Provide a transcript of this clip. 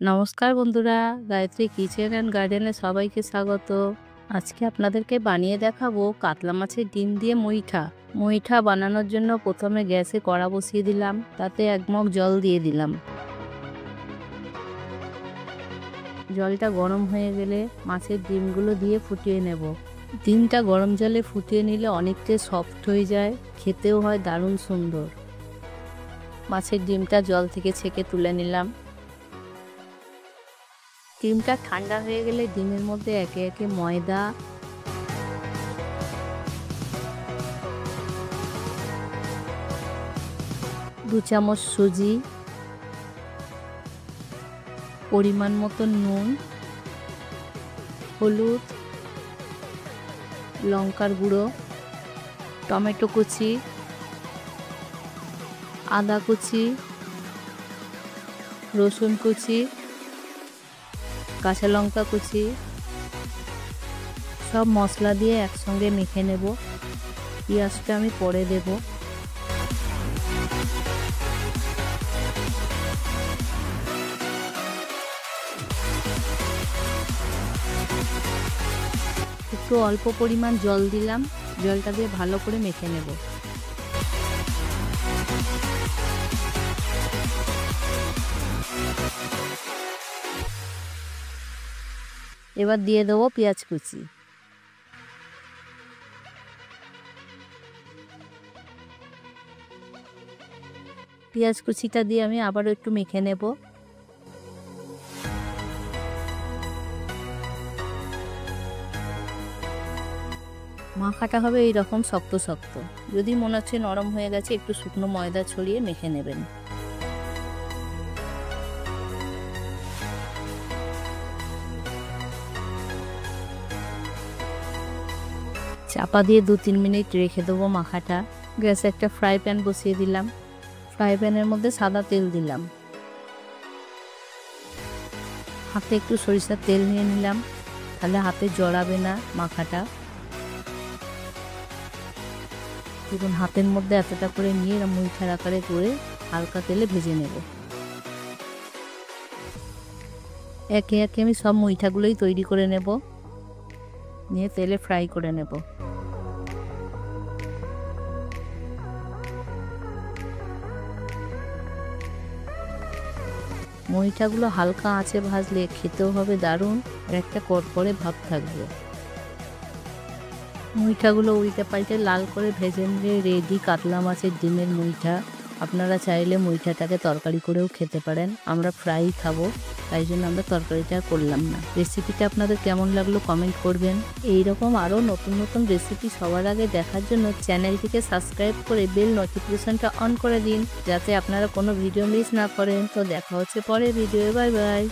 নমস্কার বন্ধুরা, Gayatri kitchen and গার্ডেনে সবাইকে স্বাগত। আজকে আপনাদেরকে বানিয়ে দেখাবো কাতলা মাছের ডিম দিয়ে মুইঠা। মুইঠা বানানোর জন্য প্রথমে গ্যাসে কড়া বসিয়ে দিলাম, তাতে 1 মগ জল দিয়ে দিলাম। জলটা গরম হয়ে গেলে মাছের ডিমগুলো দিয়ে ফুটিয়ে নেব। ডিমটা গরম জলে ফুটিয়ে নিলে অনেকটাই সফট হয়ে যায়, খেতেও হয় দারুণ সুন্দর। মাছের ডিমটা জল থেকে ছেঁকে তুলে নিলাম। ডিমটা ঠান্ডা হয়ে গেলে ডিমের মধ্যে একে একে ময়দা, দু চামচ সুজি, পরিমাণ মতো নুন, হলুদ, লঙ্কার গুঁড়ো, টমেটো কুচি, আদা কুচি, রসুন কুচি, কাঁচা লঙ্কা কুচি সব মশলা দিয়ে একসঙ্গে মেখে নেব। পেঁয়াজটা আমি পরে দেব। একটু অল্প পরিমাণ জল দিলাম, জলটা দিয়ে ভালো করে মেখে নেব। এবার দিয়ে দেবো পেঁয়াজ কুচি। পেঁয়াজ কুচিটা দিয়ে আমি আবারও একটু মেখে নেব। মাখাটা হবে এইরকম শক্ত শক্ত। যদি মনে হচ্ছে নরম হয়ে গেছে, একটু শুকনো ময়দা ছড়িয়ে মেখে নেবেন। চাপা দিয়ে 2-3 মিনিট রেখে দেবো মাখাটা। গ্যাসে একটা ফ্রাই প্যান বসিয়ে দিলাম। ফ্রাই প্যানের মধ্যে সাদা তেল দিলাম। হাতে একটু সরিষার তেল নিয়ে নিলাম, তাহলে হাতে জড়াবে না মাখাটা। দেখুন হাতের মধ্যে এতটা করে নিয়ে মুইঠার আকারে করে হালকা তেলে ভেজে নেব। একে একে আমি সব মুইঠাগুলোই তৈরি করে নেব, নিয়ে তেলে ফ্রাই করে নেব। মুইঠাগুলো হালকা আঁচে ভাজলে খেতেও হবে দারুণ, আর একটা কড়কড়ে ভাব থাকবে। মুইঠাগুলো উল্টে পাল্টে লাল করে ভেজে নিয়ে রেডি কাতলা মাছের ডিমের মুইঠা। আপনারা চাইলে মুইঠাটাকে তরকারি করেও খেতে পারেন, আমরা ফ্রাই খাবো, তাই জন্য আমরা তরকারিটা করলাম না। রেসিপিটা আপনাদের কেমন লাগলো কমেন্ট করবেন। এইরকম আরও নতুন নতুন রেসিপি সবার আগে দেখার জন্য চ্যানেলটিকে সাবস্ক্রাইব করে বেল নোটিফিকেশনটা অন করে দিন, যাতে আপনারা কোনো ভিডিও মিস না করেন। তো দেখা হচ্ছে পরের ভিডিও। Bye bye.